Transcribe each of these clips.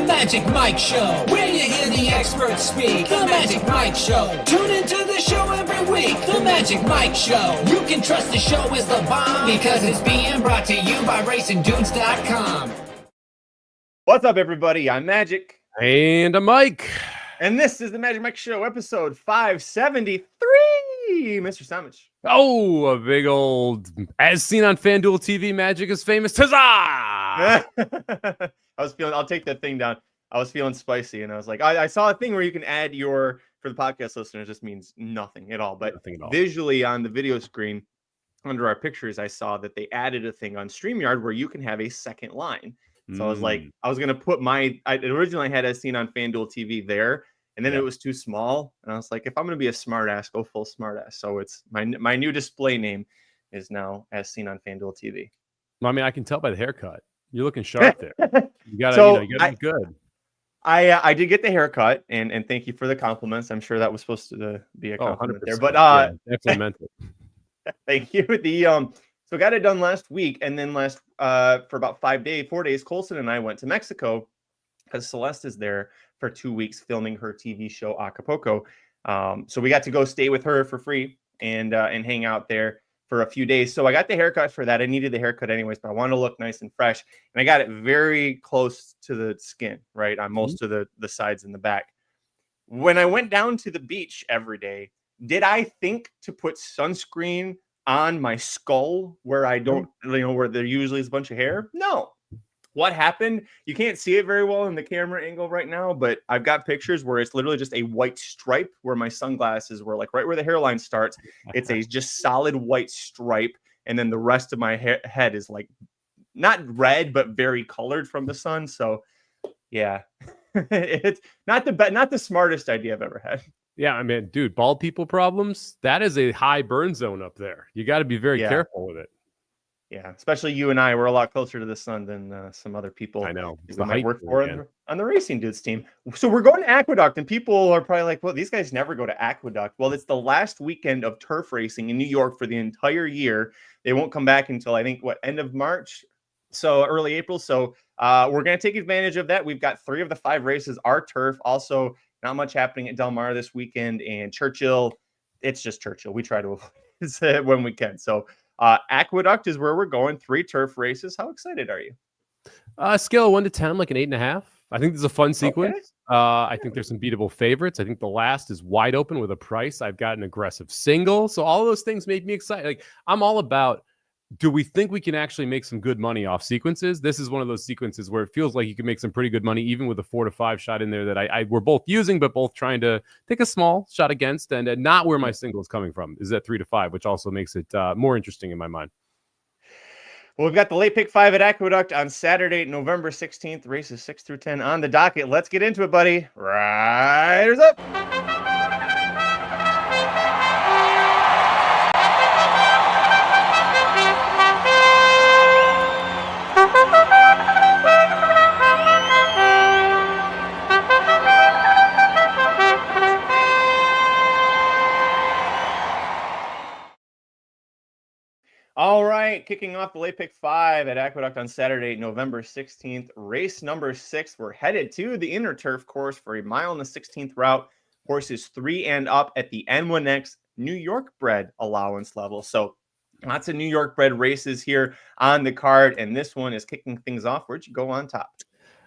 Magic Mike Show, where you hear the experts speak. The Magic Mike Show. Tune into the show every week. The Magic Mike Show. You can trust the show is the bomb because it's being brought to you by RacingDudes.com. What's up, everybody? I'm Magic. And I'm Mike. And this is the Magic Mike Show, episode 573. Mr. Somich. Oh, a big old, as seen on FanDuel TV, Magic is famous. Huzzah! I'll take that thing down. I was feeling spicy, and I was like, I saw a thing where you can add for the podcast listeners, this means nothing at all. But visually on the video screen, under our pictures, I saw that they added a thing on StreamYard where you can have a second line. So I was like, I was going to put I originally had as seen on FanDuel TV there, and then it was too small. And I was like, if I'm going to be a smartass, go full smartass. So it's my new display name is now as seen on FanDuel TV. I mean, I can tell by the haircut. You're looking sharp there. You gotta be good. I did get the haircut, and thank you for the compliments. I'm sure that was supposed to be a compliment there, but definitely meant it. Thank you. So got it done last week, and then for about 4 days, Colson and I went to Mexico because Celeste is there for 2 weeks filming her TV show Acapulco. So we got to go stay with her for free and hang out there for a few days. So I got the haircut for that. I needed the haircut anyways, but I wanted to look nice and fresh. And I got it very close to the skin, right? On most of the sides and the back. When I went down to the beach every day, did I think to put sunscreen on my skull where I don't, where there usually is a bunch of hair? No. What happened? You can't see it very well in the camera angle right now, but I've got pictures where it's literally just a white stripe where my sunglasses were, like right where the hairline starts. It's a just solid white stripe. And then the rest of my head is like not red, but very colored from the sun. So yeah, it's not the smartest idea I've ever had. Yeah, I mean, dude, bald people problems, that is a high burn zone up there. You got to be very careful with it. Yeah, especially you and I, we're a lot closer to the sun than some other people. I know. We might work for on the Racing Dudes team. So we're going to Aqueduct, and people are probably like, well, these guys never go to Aqueduct. Well, it's the last weekend of turf racing in New York for the entire year. They won't come back until, I think, end of March? So early April. So we're going to take advantage of that. We've got 3 of the 5 races are turf. Also, not much happening at Del Mar this weekend. And Churchill, it's just Churchill. We try to avoid it when we can. So Aqueduct is where we're going. 3 turf races. How excited are you? Scale of 1 to 10, like an 8.5. I think this is a fun sequence. Okay. I think there's some beatable favorites. I think the last is wide open with a price. I've got an aggressive single. So all of those things make me excited. Like, I'm all about, do we think we can actually make some good money off sequences? This is one of those sequences where it feels like you can make some pretty good money, even with a 4 to 5 shot in there that we're both using, but both trying to take a small shot against, and not where my single is coming from is at 3 to 5, which also makes it more interesting in my mind. Well, we've got the late pick 5 at Aqueduct on Saturday, November 16th. Races 6 through 10 on the docket. Let's get into it, buddy. Riders up. All right, kicking off the late pick 5 at Aqueduct on Saturday, November 16th. Race number 6. We're headed to the inner turf course for a mile and the 16th route. Horses 3 and up at the N1X New York bred allowance level. So lots of New York bred races here on the card, and this one is kicking things off. Where'd you go on top?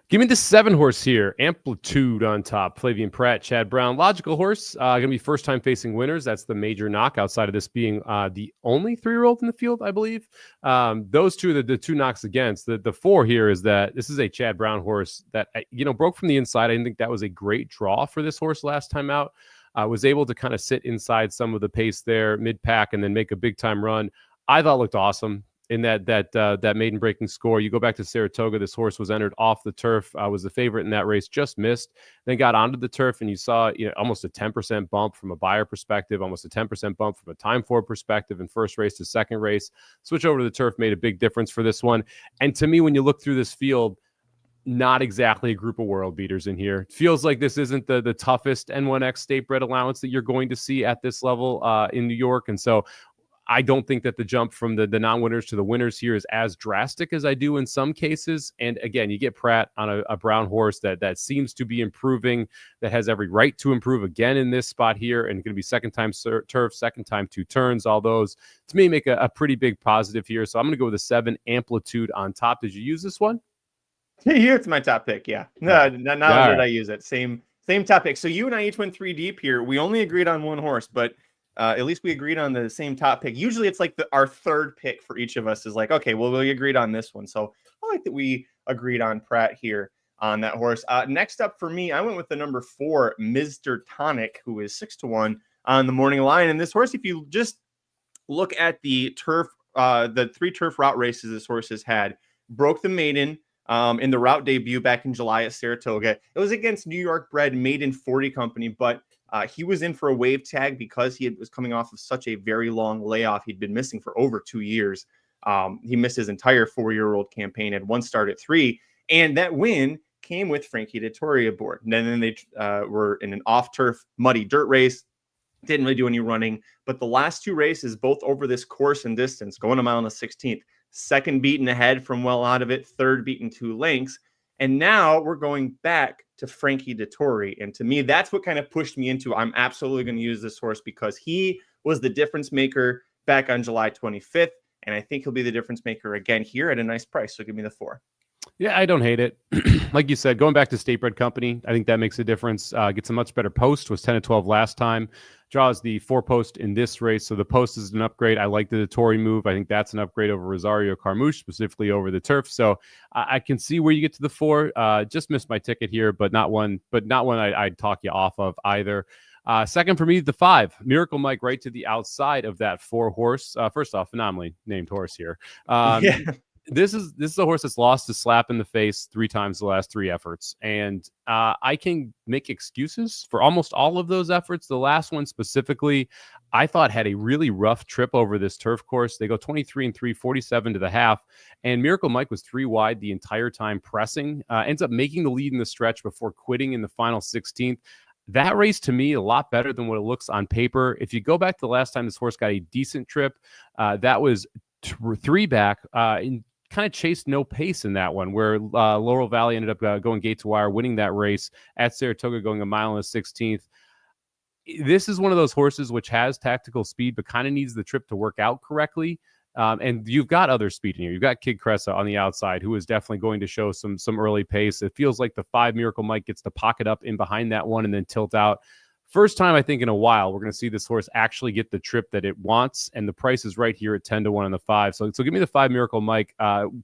Give me the 7 horse here. Amplitude on top. Flavian Pratt, Chad Brown. Logical horse. Going to be first time facing winners. That's the major knock outside of this being the only 3-year-old in the field, I believe. Those two are the 2 knocks against. The 4 here is that this is a Chad Brown horse that, broke from the inside. I didn't think that was a great draw for this horse last time out. Was able to kind of sit inside some of the pace there, mid-pack, and then make a big-time run. I thought looked awesome in that maiden breaking score. You go back to Saratoga, this horse was entered off the turf, was the favorite in that race, just missed, then got onto the turf, and you saw almost a 10% bump from a buyer perspective, almost a 10% bump from a time forward perspective in first race to second race. Switch over to the turf made a big difference for this one. And to me, when you look through this field, not exactly a group of world beaters in here. It feels like this isn't the toughest N1X state bred allowance that you're going to see at this level in New York. And so I don't think that the jump from the non-winners to the winners here is as drastic as I do in some cases. And again, you get Pratt on a brown horse that seems to be improving, that has every right to improve again in this spot here, and going to be second time turf, second time 2 turns. All those to me make a pretty big positive here. So I'm going to go with a 7 Amplitude on top. Did you use this one? Here it's my top pick. Yeah. No, not did I use it. Same top pick. So you and I each went 3 deep here. We only agreed on one horse, but at least we agreed on the same top pick. Usually it's like our third pick for each of us is like, okay, well, we agreed on this one. So I like that we agreed on Pratt here on that horse. Next up for me, I went with the number 4, Mr. Tonic, who is 6-1 on the morning line. And this horse, if you just look at the turf, the 3 turf route races this horse has had, broke the maiden in the route debut back in July at Saratoga. It was against New York bred Maiden 40 Company, but he was in for a wave tag because he was coming off of such a very long layoff. He'd been missing for over 2 years. He missed his entire 4-year-old campaign, had 1 start at 3, and that win came with Frankie Dettori aboard. And then they were in an off-turf muddy dirt race. Didn't really do any running, but the last 2 races, both over this course and distance, going a mile and a 16th, second beaten ahead from well out of it, third beaten 2 lengths. And now we're going back to Frankie Dettori. And to me, that's what kind of pushed me into, I'm absolutely going to use this horse because he was the difference maker back on July 25th. And I think he'll be the difference maker again here at a nice price. So give me the 4. Yeah, I don't hate it. Like you said, going back to State Bred Company, I think that makes a difference. Gets a much better post, was 10-12 last time. Draws the 4 post in this race, so the post is an upgrade. I like the Dettori move. I think that's an upgrade over Rosario Carmouche, specifically over the turf. So I can see where you get to the 4. Just missed my ticket here, but not one I'd talk you off of either. Second for me, the 5, Miracle Mike, right to the outside of that 4 horse. First off, phenomenally named horse here. Yeah. This is a horse that's lost to Slap in the Face 3 times the last 3 efforts. And I can make excuses for almost all of those efforts. The last one specifically, I thought had a really rough trip over this turf course. They go 23-3, 47 to the half. And Miracle Mike was 3 wide the entire time pressing. Ends up making the lead in the stretch before quitting in the final 16th. That race, to me, a lot better than what it looks on paper. If you go back to the last time this horse got a decent trip, that was 3 back in kind of chased no pace in that one, where Laurel Valley ended up going gate to wire, winning that race at Saratoga, going a mile and a 16th. This is one of those horses which has tactical speed, but kind of needs the trip to work out correctly. And you've got other speed in here. You've got Kid Cressa on the outside, who is definitely going to show some early pace. It feels like the 5 Miracle Mike gets to pocket up in behind that one and then tilt out. First time, I think, in a while, we're going to see this horse actually get the trip that it wants, and the price is right here at 10-1 on the 5. So give me the 5 Miracle Mike,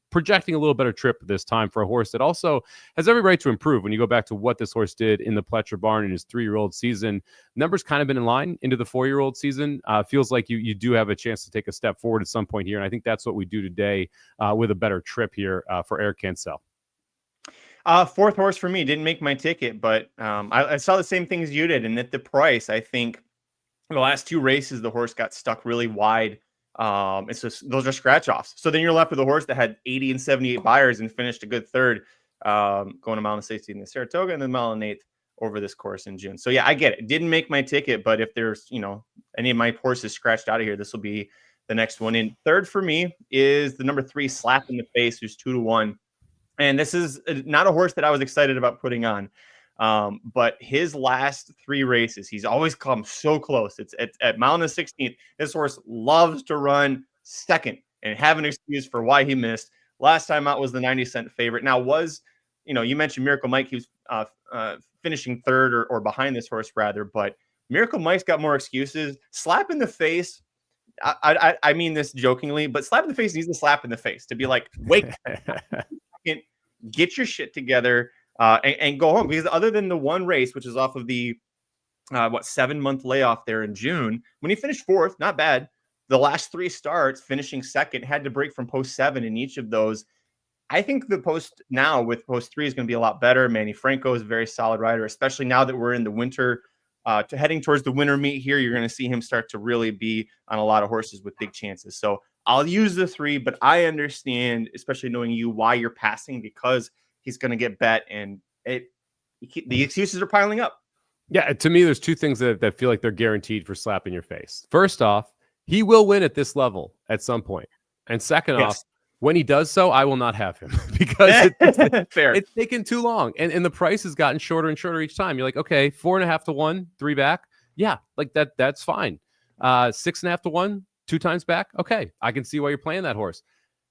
projecting a little better trip this time for a horse that also has every right to improve. When you go back to what this horse did in the Pletcher Barn in his 3-year-old season, numbers kind of been in line into the 4-year-old season. Feels like you do have a chance to take a step forward at some point here, and I think that's what we do today with a better trip here for Eric Cancel. 4th horse for me, didn't make my ticket, but I saw the same things you did. And at the price, I think the last 2 races, the horse got stuck really wide. It's just, those are scratch offs. So then you're left with a horse that had 80 and 78 buyers and finished a good 3rd, going a mile and 16 in the Saratoga and then mile and 8th over this course in June. So yeah, I get it. Didn't make my ticket, but if there's, any of my horses scratched out of here, this will be the next one in. 3rd for me is the number 3 Slap in the Face, who's 2-1. And this is not a horse that I was excited about putting on. But his last 3 races, he's always come so close. It's at mile and the 16th. This horse loves to run second and have an excuse for why he missed. Last time out was the 90-cent favorite. Now you mentioned Miracle Mike. He was finishing 3rd or behind this horse rather. But Miracle Mike's got more excuses. Slap in the Face. I mean this jokingly, but Slap in the Face needs a slap in the face to be like, wake get your shit together and go home. Because other than the one race, which is off of the 7-month layoff there in June, when he finished 4th, not bad. The last 3 starts, finishing 2nd, had to break from post 7 in each of those. I think the post now with post 3 is going to be a lot better. Manny Franco is a very solid rider, especially now that we're in the winter, heading towards the winter meet here. You're going to see him start to really be on a lot of horses with big chances. So I'll use the 3, but I understand, especially knowing you, why you're passing, because he's going to get bet, and the excuses are piling up. Yeah, to me, there's 2 things that feel like they're guaranteed for Slap in your Face. First off, He will win at this level at some point. And second off, Yes. when he does so, I will not have him because Fair. it's taken too long. And the price has gotten shorter and shorter each time. You're like, okay, 4.5 to 1, 3 back. Yeah, like that's fine. 6.5 to 1, 2 times back. Okay, I can see why you're playing that horse.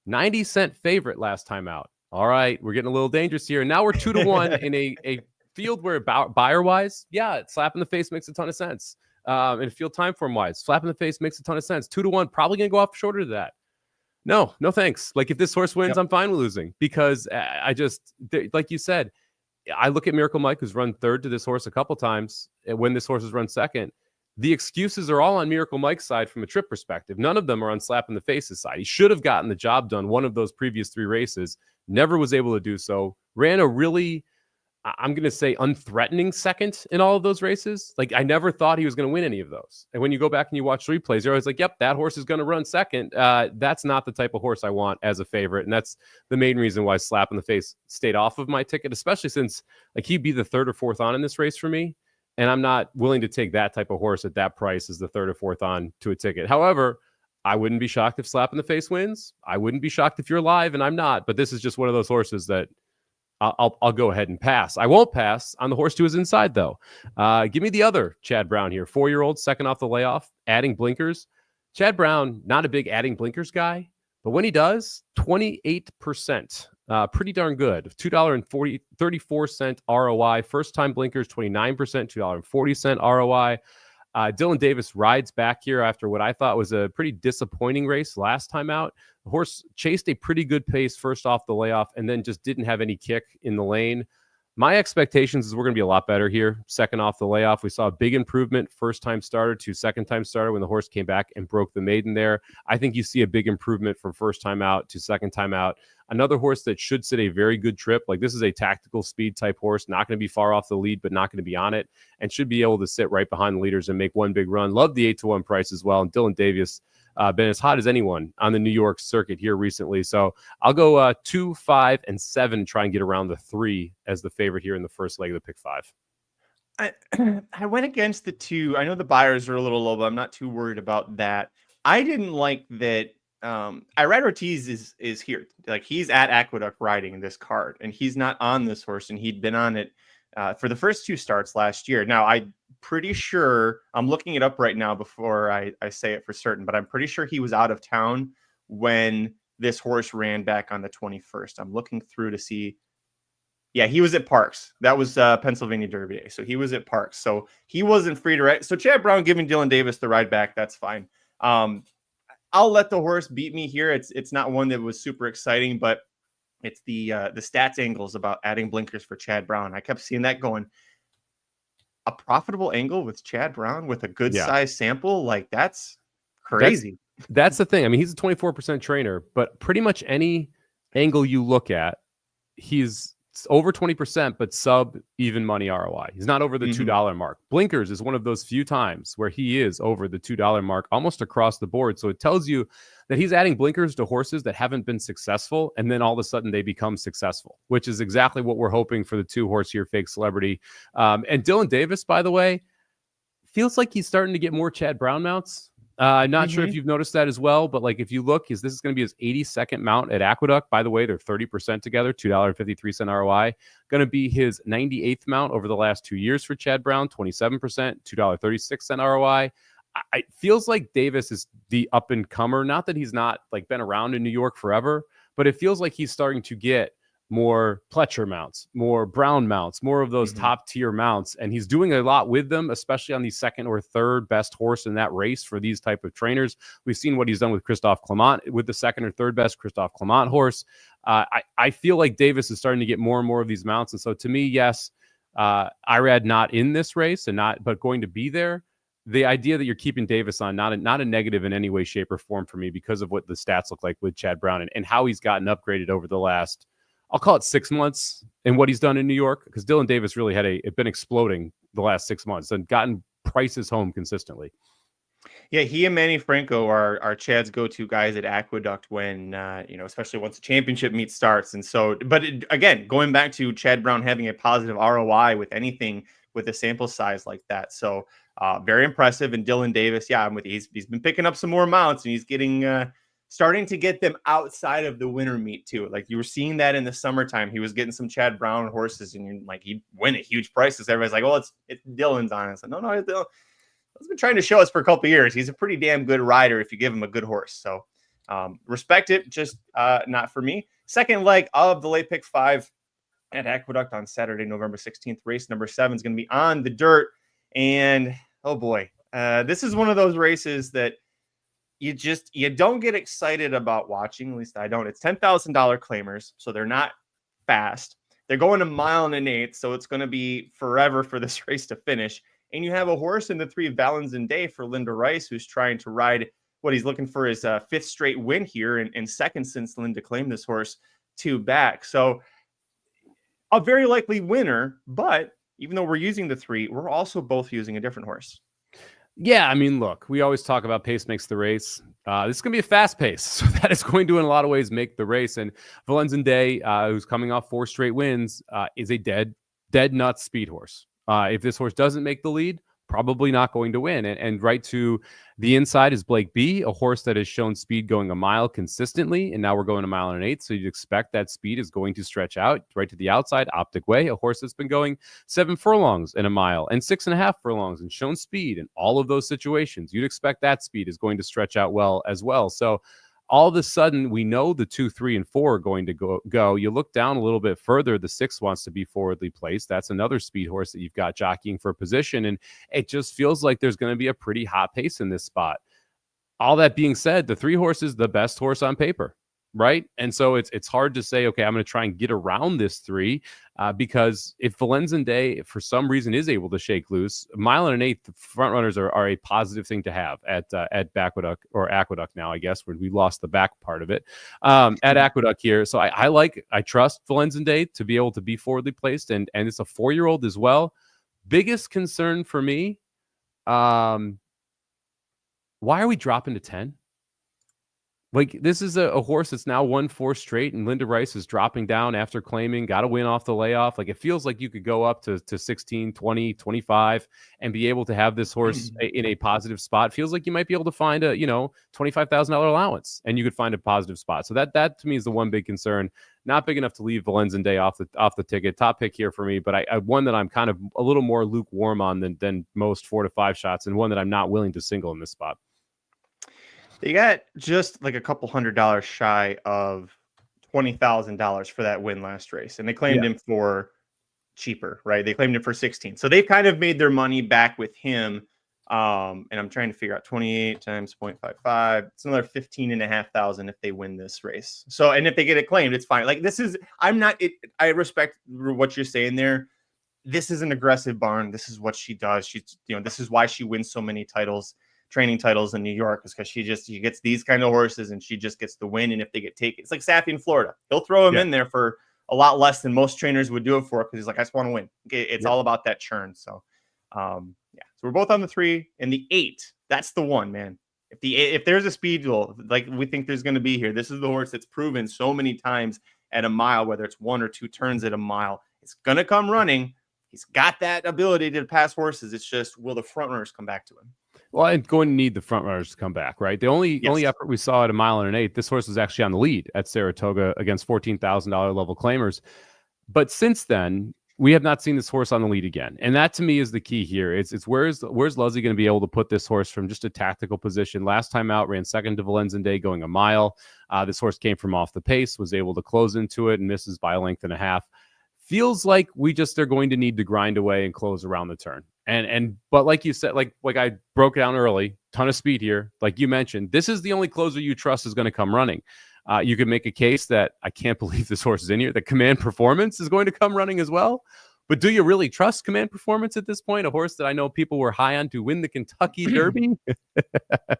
90-cent favorite last time out. All right, we're getting a little dangerous here. And now we're 2 to 1 in a field where buyer wise, yeah, slap in the face makes a ton of sense. And field time form wise, slap in the face makes a ton of sense. 2 to 1, probably gonna go off shorter to that. No thanks. Like if this horse wins, Yep. I'm fine with losing because I just, like you said, I look at Miracle Mike, who's run third to this horse a couple times. And when this horse has run second, the excuses are all on Miracle Mike's side from a trip perspective. None of them are on slap in the face's side. He should have gotten the job done one of those previous 3 races, never was able to do so. Ran a really, I'm going to say, unthreatening second in all of those races. Like, I never thought he was going to win any of those. And when you go back and you watch replays, you're always like, yep, that horse is going to run second. That's not the type of horse I want as a favorite. And that's the main reason why slap in the face stayed off of my ticket, especially since like he'd be the 3rd or 4th on in this race for me. And I'm not willing to take that type of horse at that price as the 3rd or 4th on to a ticket. However, I wouldn't be shocked if slap in the face wins. I wouldn't be shocked if you're live, and I'm not. But this is just one of those horses that I'll go ahead and pass. I won't pass on the horse to his inside, though. Give me the other Chad Brown here. 4-year-old, second off the layoff, adding blinkers. Chad Brown, not a big adding blinkers guy, but when he does, 28%. Pretty darn good. $2.34 ROI. First-time blinkers, 29%, $2.40 ROI. Dylan Davis rides back here after what I thought was a pretty disappointing race last time out. The horse chased a pretty good pace first off the layoff and then just didn't have any kick in the lane. My expectations is we're going to be a lot better here. Second off the layoff, we saw a big improvement first-time starter to second-time starter when the horse came back and broke the maiden there. I think you see a big improvement from first-time out to second-time out. Another horse that should sit a very good trip. Like this is a tactical speed type horse, not going to be far off the lead, but not going to be on it, and should be able to sit right behind the leaders and make one big run. Love the 8 to 1 price as well. And Dylan Davis been as hot as anyone on the New York circuit here recently. So I'll go 2, 5, and 7. Try and get around the 3 as the favorite here in the first leg of the pick 5. I went against the 2. I know the buyers are a little low, but I'm not too worried about that. I didn't like that. Irad Ortiz is here. Like he's at Aqueduct riding this card, and he's not on this horse, and he'd been on it for the first 2 starts last year. Now I'm pretty sure, I'm looking it up right now before I say it for certain, but I'm pretty sure he was out of town when this horse ran back on the 21st. I'm looking through to see. Yeah, he was at Parks. That was Pennsylvania Derby Day. So he was at Parks. So he wasn't free to ride. So Chad Brown giving Dylan Davis the ride back, that's fine. I'll let the horse beat me here. It's not one that was super exciting, but it's the stats angles about adding blinkers for Chad Brown. I kept seeing that going, a profitable angle with Chad Brown with a good size sample. Like that's crazy. That's the thing. I mean, he's a 24% trainer, but pretty much any angle you look at, he's over 20%, but sub even money ROI. He's not over the $2 mark. Blinkers is one of those few times where he is over the $2 mark almost across the board. So it tells you that he's adding blinkers to horses that haven't been successful, and then all of a sudden they become successful, which is exactly what we're hoping for the 2 horse here, Fake Celebrity. And Dylan Davis, by the way, feels like he's starting to get more Chad Brown mounts. I'm not sure if you've noticed that as well, but like if you look, this is going to be his 82nd mount at Aqueduct. By the way, they're 30% together, $2.53 ROI. Going to be his 98th mount over the last 2 years for Chad Brown, 27%, $2.36 ROI. It feels like Davis is the up and comer. Not that he's not like been around in New York forever, but it feels like he's starting to get more Pletcher mounts, more Brown mounts, more of those top tier mounts. And he's doing a lot with them, especially on the second or third best horse in that race for these type of trainers. We've seen what he's done with Christophe Clement with the second or third best Christophe Clement horse. I feel like Davis is starting to get more and more of these mounts. And so to me, yes, Irad not in this race but going to be there. The idea that you're keeping Davis on, not a negative in any way, shape, or form for me because of what the stats look like with Chad Brown and how he's gotten upgraded over the last, I'll call it 6 months, and what he's done in New York, because Dylan Davis really had been exploding the last 6 months and gotten prices home consistently. Yeah, he and Manny Franco are Chad's go-to guys at Aqueduct when, especially once the championship meet starts. And so, but again, going back to Chad Brown having a positive ROI with anything with a sample size like that. So Very impressive. And Dylan Davis, yeah, I'm with you. He's been picking up some more mounts, and he's getting starting to get them outside of the winter meet too. Like you were seeing that in the summertime. He was getting some Chad Brown horses, and like he'd win at huge prices. Everybody's like, "Oh, it's Dylan's on it." So no, it's Dylan. He's been trying to show us for a couple of years. He's a pretty damn good rider if you give him a good horse. So respect it, just not for me. Second leg of the late pick 5 at Aqueduct on Saturday, November 16th. Race number 7 is going to be on the dirt. And oh boy, this is one of those races that you don't get excited about watching. At least I don't. It's $10,000 claimers, so they're not fast. They're going 1.1 miles, so it's going to be forever for this race to finish. And you have a horse in the 3 Valens Day for Linda Rice, who's trying to ride what he's looking for is a 5th straight win here, and second since Linda claimed this horse 2 back. So a very likely winner, but even though we're using the 3, we're also both using a different horse. Yeah, I mean, look, we always talk about pace makes the race. This is going to be a fast pace, so that is going to, in a lot of ways, make the race. And Valenzen Day, who's coming off 4 straight wins, is a dead nuts speed horse. If this horse doesn't make the lead, probably not going to win. And right to the inside is Blake B, a horse that has shown speed going 1 mile consistently, and now we're going 1.1 miles, so you'd expect that speed is going to stretch out. Right to the outside, Optic Way, a horse that's been going 7 furlongs in 1 mile and 6.5 furlongs and shown speed in all of those situations. You'd expect that speed is going to stretch out well as well. So all of a sudden, we know the 2, 3, and 4 are going to go. You look down a little bit further, the 6 wants to be forwardly placed. That's another speed horse that you've got jockeying for position, and it just feels like there's going to be a pretty hot pace in this spot. All that being said, the 3 horse is the best horse on paper, right? And so it's hard to say, okay, I'm going to try and get around this 3 because if Valenzen Day, for some reason, is able to shake loose, 1.1 miles, the front runners are a positive thing to have at Aqueduct now, I guess, where we lost the back part of it at Aqueduct here. So I trust Valenzen Day to be able to be forwardly placed, and it's a 4-year-old as well. Biggest concern for me, why are we dropping to 10? Like, this is a horse that's now won 4 straight, and Linda Rice is dropping down after claiming, got to win off the layoff. Like, it feels like you could go up to 16, 20, 25 and be able to have this horse in a positive spot. Feels like you might be able to find a, $25,000 allowance, and you could find a positive spot. So that to me is the one big concern. Not big enough to leave Valenzen Day off the ticket. Top pick here for me, but I one that I'm kind of a little more lukewarm on than most 4 to 5 shots, and one that I'm not willing to single in this spot. They got just like a couple $100 shy of $20,000 for that win last race, and they claimed him for cheaper, right? They claimed him for 16, so they've kind of made their money back with him. And I'm trying to figure out 28 times 0.55. It's another 15,500 if they win this race. So, and if they get it claimed, it's fine. Like I respect what you're saying there. This is an aggressive barn. This is what she does. This is why she wins so many titles. Training titles in New York, is because she gets these kind of horses and she just gets the win. And if they get taken, it's like Saffy in Florida. He'll throw him in there for a lot less than most trainers would do it for, because he's like, I just want to win. It's all about that churn. So, so we're both on the 3 and the 8. That's the one, man. If there's a speed duel like we think there's going to be here, this is the horse that's proven so many times at 1 mile, whether it's 1 or 2 turns at 1 mile, it's going to come running. He's got that ability to pass horses. It's just, will the front runners come back to him? Well, I'm going to need the front runners to come back, right? The only effort we saw at 1 mile and an 8, this horse was actually on the lead at Saratoga against $14,000 level claimers. But since then, we have not seen this horse on the lead again. And that to me is the key here. It's where's Leslie going to be able to put this horse from just a tactical position? Last time out, ran second to Valenzen Day going 1 mile. This horse came from off the pace, was able to close into it and misses by a length and a half. Feels like they're going to need to grind away and close around the turn. But like you said, like I broke it down early, ton of speed here. Like you mentioned, this is the only closer you trust is going to come running. You could make a case that I can't believe this horse is in here. The Command Performance is going to come running as well. But do you really trust Command Performance at this point? A horse that I know people were high on to win the Kentucky Derby.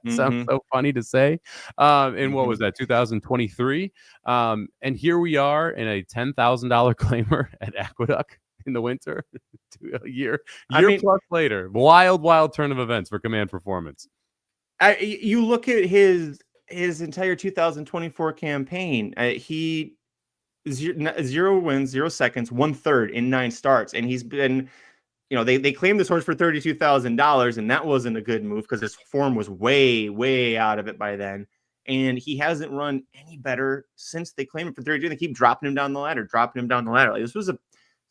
Sounds so funny to say. And what was that, 2023? And here we are in a $10,000 claimer at Aqueduct in the winter. A year plus later. Wild turn of events for Command Performance. You look at his entire 2024 campaign. He 0 wins, 0 seconds, 1/3 in 9 starts, and he's been they claimed this horse for $32,000, and that wasn't a good move because his form was way, way out of it by then. And he hasn't run any better since they claimed him for 32. They keep dropping him down the ladder. Like, this was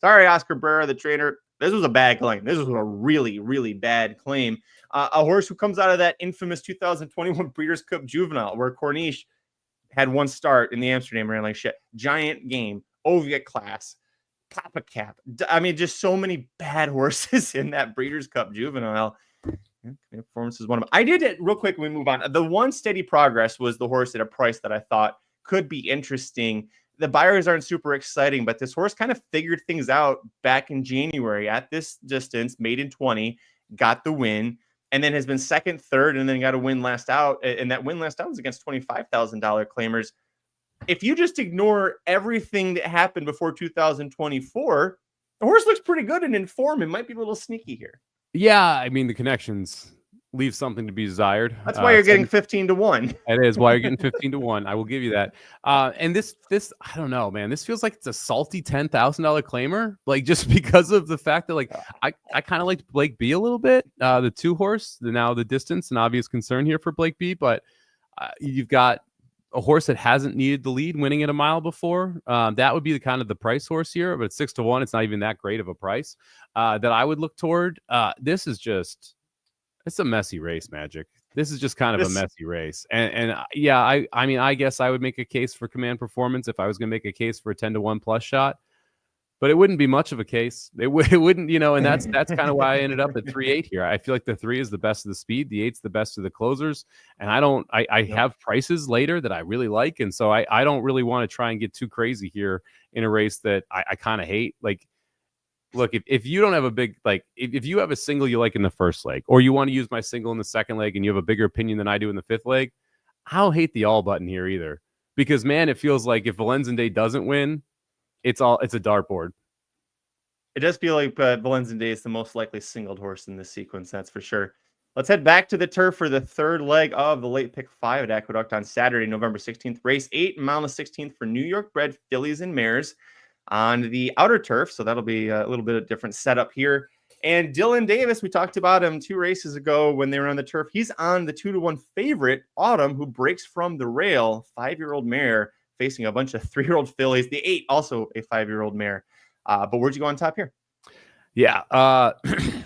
sorry, Oscar Brera, the trainer. This was a bad claim. This was a really, really bad claim. A horse who comes out of that infamous 2021 Breeders' Cup Juvenile, where Corniche had one start in the Amsterdam, ran like shit. Giant Game, Oviatt Class, Papa Cap. I mean, just so many bad horses in that Breeders' Cup Juvenile. Performance is one of them. I did it real quick when we move on. The one steady progress was the horse at a price that I thought could be interesting. The buyers aren't super exciting, but this horse kind of figured things out back in January at this distance, made in 20, got the win, and then has been second, third, and then got a win last out. And that win last out was against $25,000 claimers. If you just ignore everything that happened before 2024, the horse looks pretty good and in form. It might be a little sneaky here. Yeah, I mean, the connections leave something to be desired. That's why you're getting 15 to 1. It is why you're getting 15 to 1. I will give you that. And this, I don't know, man. This feels like it's a salty $10,000 claimer, like just because of the fact that, like, I kind of liked Blake B a little bit. The 2-horse, now the distance, an obvious concern here for Blake B, but you've got a horse that hasn't needed the lead, winning at a mile before. That would be the kind of the price horse here, but at 6 to 1, it's not even that great of a price that I would look toward. This is just, it's a messy race, Magic. This is just kind of a messy race. And yeah, I mean, I guess I would make a case for Command Performance if I was going to make a case for a 10 to 1 plus shot, but it wouldn't be much of a case. It wouldn't, and that's kind of why I ended up at 3-8 here. I feel like the 3 is the best of the speed. The 8's the best of the closers. And I have prices later that I really like. And so I don't really want to try and get too crazy here in a race that I kind of hate. Like, look, if you don't have a big, like, if you have a single you like in the first leg, or you want to use my single in the second leg and you have a bigger opinion than I do in the fifth leg, I don't hate the all button here either. Because, man, it feels like if Valenzende doesn't win, it's a dartboard. It does feel like Valenzende is the most likely singled horse in this sequence, that's for sure. Let's head back to the turf for the third leg of the late pick 5 at Aqueduct on Saturday, November 16th. Race 8, mile and 16th for New York bred fillies and mares on the outer turf. So that'll be a little bit of different setup here. And Dylan Davis, we talked about him 2 races ago when they were on the turf. He's on the 2 to 1 favorite, Autumn, who breaks from the rail, 5-year-old mare, facing a bunch of 3-year-old fillies. The 8, also a 5-year-old mare. But where'd you go on top here? Yeah.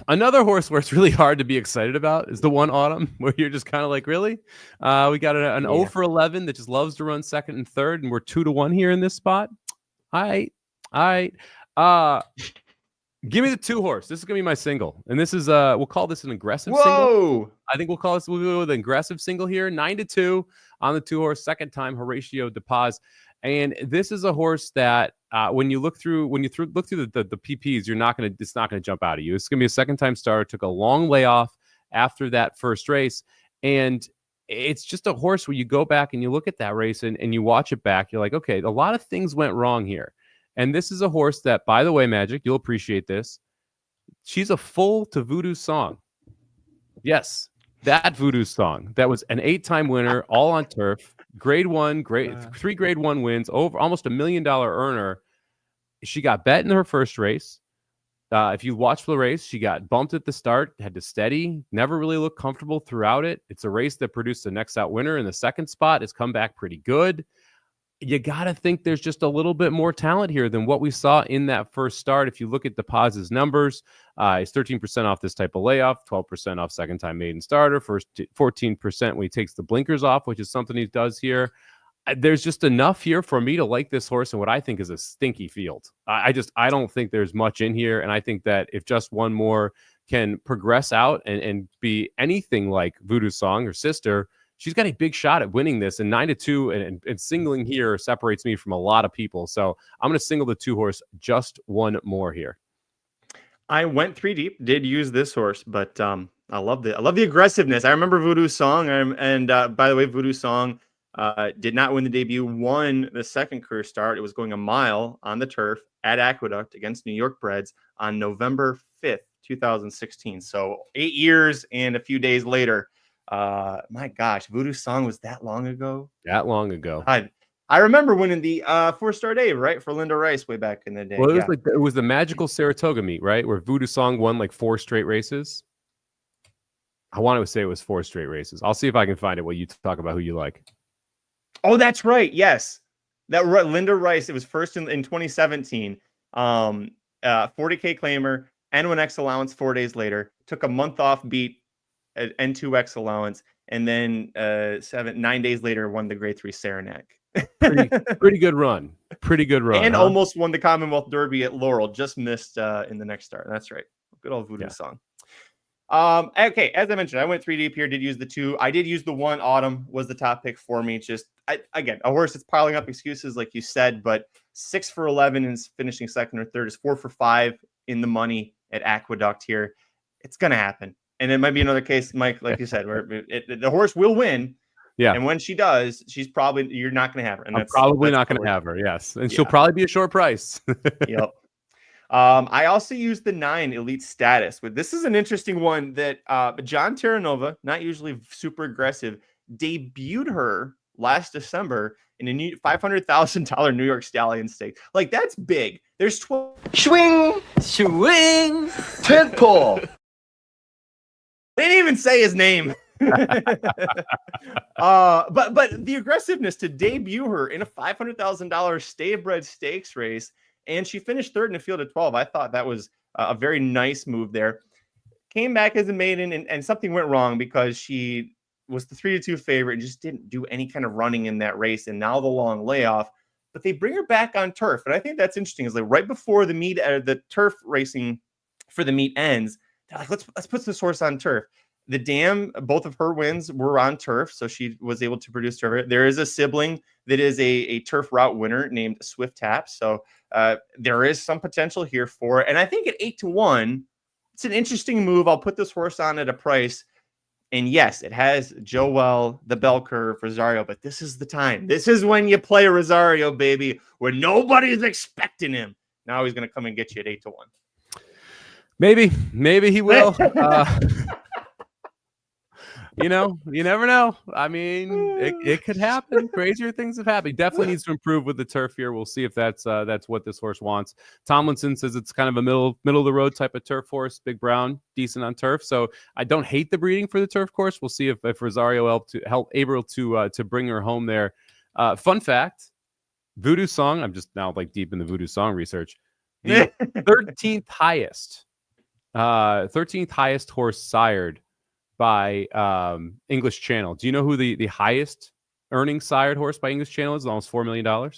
Another horse where it's really hard to be excited about is the one Autumn, where you're just kind of like, really? We got an 0 for 11 that just loves to run second and third, and we're 2 to 1 here in this spot. All right. Give me the 2-horse. This is going to be my single. And this is, we'll call this an aggressive single. I think we'll call this, we'll go with an aggressive single here. 9 to 2 on the 2-horse, second time, Horatio de Paz. And this is a horse that when you look through the PPs, it's not gonna jump out at you. It's gonna be a second time starter. Took a long layoff after that first race, and it's just a horse where you go back and you look at that race and you watch it back. You're like, okay, a lot of things went wrong here. And this is a horse that, by the way, Magic, you'll appreciate this. She's a full to Voodoo Song. Yes, that Voodoo Song. That was an 8-time winner, all on turf. Grade 1, 3 grade 1 wins, over almost $1 million earner. She got bet in her first race. If you watch the race, she got bumped at the start, had to steady, never really looked comfortable throughout it. It's a race that produced the next out winner in the second spot. It's come back pretty good. You got to think there's just a little bit more talent here than what we saw in that first start. If you look at DePaz's numbers, he's 13% off this type of layoff, 12% off second-time maiden starter, 14% when he takes the blinkers off, which is something he does here. There's just enough here for me to like this horse in what I think is a stinky field. I don't think there's much in here, and I think that if just one more can progress out and be anything like Voodoo Song, her sister, she's got a big shot at winning this, and 9 to 2 and singling here separates me from a lot of people. So I'm going to single the 2-horse just one more here. I went 3 deep, did use this horse, but I love the aggressiveness. I remember Voodoo Song, and by the way, Voodoo Song did not win the debut, won the second career start. It was going a mile on the turf at Aqueduct against New York breds on November 5th, 2016. So 8 years and a few days later. My gosh, Voodoo Song was that long ago? That long ago. I remember winning the 4-star Dave, right, for Linda Rice way back in the day. Well, it was the magical Saratoga meet, right, where Voodoo Song won like 4 straight races. I wanted to say it was 4 straight races. I'll see if I can find it while you talk about who you like. Oh, that's right. Yes, Linda Rice. It was first in 2017. 40K claimer, N1X allowance 4 days later. Took a month off, beat N2X allowance, and then 9 days later won the Grade 3 Saranac. Pretty good run. Pretty good run. And almost won the Commonwealth Derby at Laurel. Just missed in the next start. That's right. Good old Voodoo Song. Okay, as I mentioned, I went 3 deep here. Did use the 2. I did use the 1. Autumn was the top pick for me. Just again, a horse that's piling up excuses, like you said, but 6 for 11 and finishing second or third is 4 for 5 in the money at Aqueduct here. It's gonna happen, and it might be another case, Mike, like you said, where the horse will win. Yeah, and when she does, you're not gonna have her. And I'm probably not gonna have her. Yes, and she'll probably be a short price. Yep. I also used the 9 Elite Status. But this is an interesting one that John Terranova, not usually super aggressive, debuted her last December in a new $500,000 New York Stallion Stakes. Like, that's big. There's 12. Swing, swing, tentpole. They didn't even say his name. But the aggressiveness to debut her in a $500,000 Staybred Stakes race, and she finished third in a field of 12. I thought that was a very nice move there. Came back as a maiden, and something went wrong because she was the 3-2 favorite and just didn't do any kind of running in that race. And now the long layoff, but they bring her back on turf. And I think that's interesting. Is like right before the meet, the turf racing for the meet ends, they're like, let's put this horse on turf. The Dam, both of her wins were on turf, so she was able to produce turf. There is a sibling that is a turf route winner named Swift Tap. So there is some potential here for it. And I think at 8-1, it's an interesting move. I'll put this horse on at a price. And yes, it has Joel, the bell curve, Rosario, but this is the time. This is when you play Rosario, baby, when nobody's expecting him. Now he's going to come and get you at 8-1. Maybe he will. You never know. I mean, it could happen. Crazier things have happened. He definitely needs to improve with the turf here. We'll see if that's what this horse wants. Tomlinson says it's kind of a middle of the road type of turf horse. Big Brown, decent on turf. So I don't hate the breeding for the turf course. We'll see if Rosario able to bring her home there. Fun fact: Voodoo Song. I'm just now like deep in the Voodoo Song research. The 13th highest horse sired by English Channel. Do you know who the highest earning sired horse by English Channel is? Almost $4 million.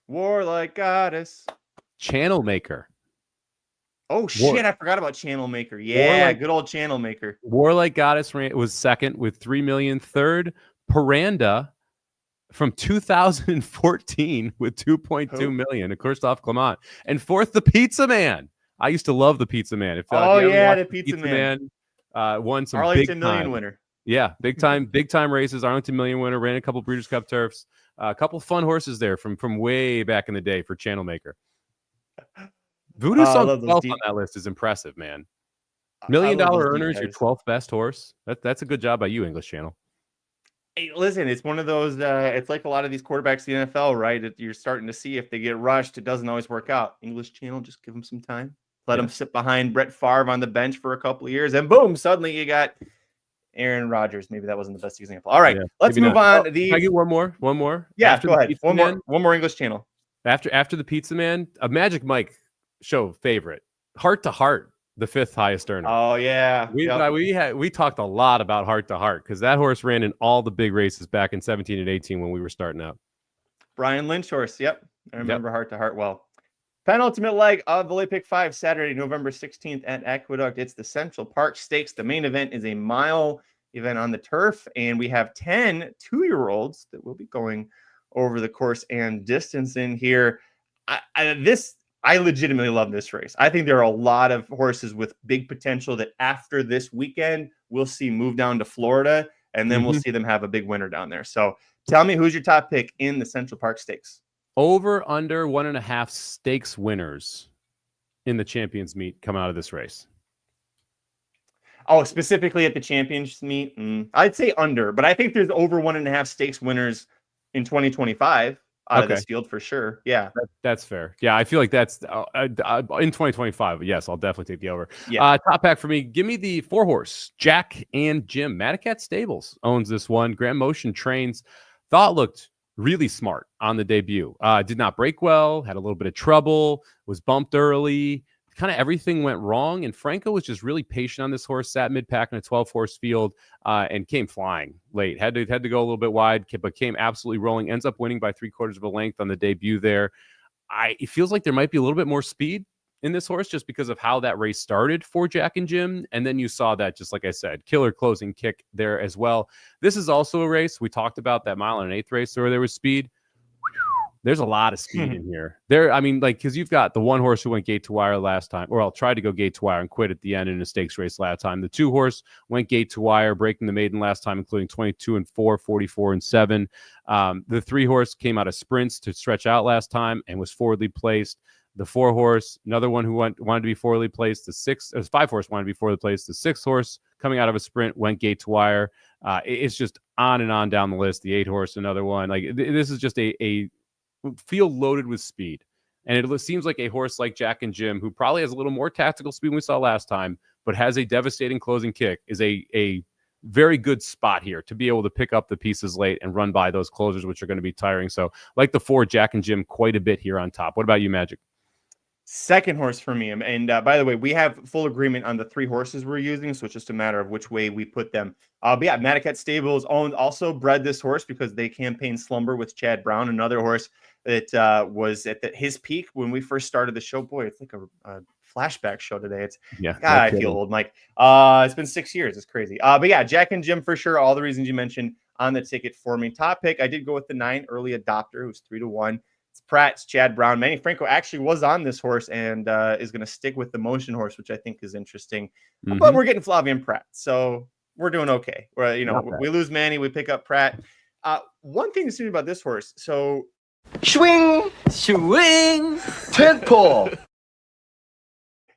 Warlike Goddess. Channel Maker. Oh shit! I forgot about Channel Maker. Yeah, good old Channel Maker. Warlike Goddess was second with $3 million. Third, Paranda from 2014 with $2.2 million. Of course, off Clement. And fourth, the Pizza Man. I used to love the Pizza Man. The Pizza Man. Won some Arlington big Million winner. Yeah, big time races. Arlington Million winner, ran a couple Breeders' Cup turfs. A couple fun horses there from way back in the day for Channel Maker. Voodoo Song 12th on that list is impressive, man. $1 million earners, your 12th best horse. That's a good job by you, English Channel. Hey, listen, it's one of those. It's like a lot of these quarterbacks in the NFL, right? You're starting to see if they get rushed, it doesn't always work out. English Channel, just give them some time. Let him sit behind Brett Favre on the bench for a couple of years, and boom, suddenly you got Aaron Rodgers. Maybe that wasn't the best example. All right, let's move on. Can I get one more? Yeah, go ahead. One more English Channel. After the Pizza Man, a Magic Mike show favorite, Heart to Heart, the 5th highest earner. Oh yeah, we talked a lot about Heart to Heart because that horse ran in all the big races back in 17 and 18 when we were starting out. Brian Lynch horse. Yep, I remember Heart to Heart well. Penultimate leg of the Late Pick 5, Saturday, November 16th at Aqueduct. It's the Central Park Stakes. The main event is a mile event on the turf, and we have 10 2-year-olds that will be going over the course and distance in here. I legitimately love this race. I think there are a lot of horses with big potential that after this weekend, we'll see move down to Florida, and then we'll see them have a big winner down there. So tell me, who's your top pick in the Central Park Stakes? Over under 1.5 stakes winners in the Champions Meet come out of this race. Oh, specifically at the Champions Meet? I'd say under, but I think there's over 1.5 stakes winners in 2025. out of this field for sure. Yeah. That's fair. Yeah, I feel like that's in 2025. Yes, I'll definitely take the over. Yeah. Top pack for me. Give me the 4-horse. Jack and Jim. Madacat Stables owns this one. Grand Motion trains. Thought looked really smart on the debut. Did not break well. Had a little bit of trouble. Was bumped early. Kind of everything went wrong, and Franco was just really patient on this horse. Sat mid-pack in a 12-horse field and came flying late. Had to go a little bit wide, but came absolutely rolling. Ends up winning by 3/4 of a length on the debut there. It feels like there might be a little bit more speed in this horse just because of how that race started for Jack and Jim. And then you saw that, just like I said, killer closing kick there as well. This is also a race. We talked about that 1 1/8 race where there was speed. There's a lot of speed in here. Because you've got the 1-horse who went gate to wire last time, or I'll try to go gate to wire and quit at the end in a stakes race last time. The 2-horse went gate to wire, breaking the maiden last time, including 22-4, 44-7. The 3-horse came out of sprints to stretch out last time and was forwardly placed. The 4-horse, another one who wanted to be forwardly placed. The 5-horse wanted to be forwardly placed. The 6-horse coming out of a sprint went gate to wire. It's just on and on down the list. The 8-horse, another one. This is just a field loaded with speed. And it seems like a horse like Jack and Jim, who probably has a little more tactical speed than we saw last time, but has a devastating closing kick, is a very good spot here to be able to pick up the pieces late and run by those closers, which are going to be tiring. So like the 4, Jack and Jim, quite a bit here on top. What about you, Magic? Second horse for me. And by the way, we have full agreement on the 3 horses we're using, so it's just a matter of which way we put them. But yeah, Madacat Stables also bred this horse because they campaigned Slumber with Chad Brown, another horse that was at his peak when we first started the show. Boy, it's like a flashback show today. God, I feel old, Mike. It's been 6 years. It's crazy. But yeah, Jack and Jim for sure. All the reasons you mentioned on the ticket for me. Top pick, I did go with the 9 Early Adopter, who's 3-1. It's Pratt, it's Chad Brown. Manny Franco actually was on this horse and is going to stick with the motion horse, which I think is interesting. Mm-hmm. But we're getting Flavian Pratt, so we're doing okay. We lose Manny, we pick up Pratt. One thing that's new about this horse, so swing, tentpole,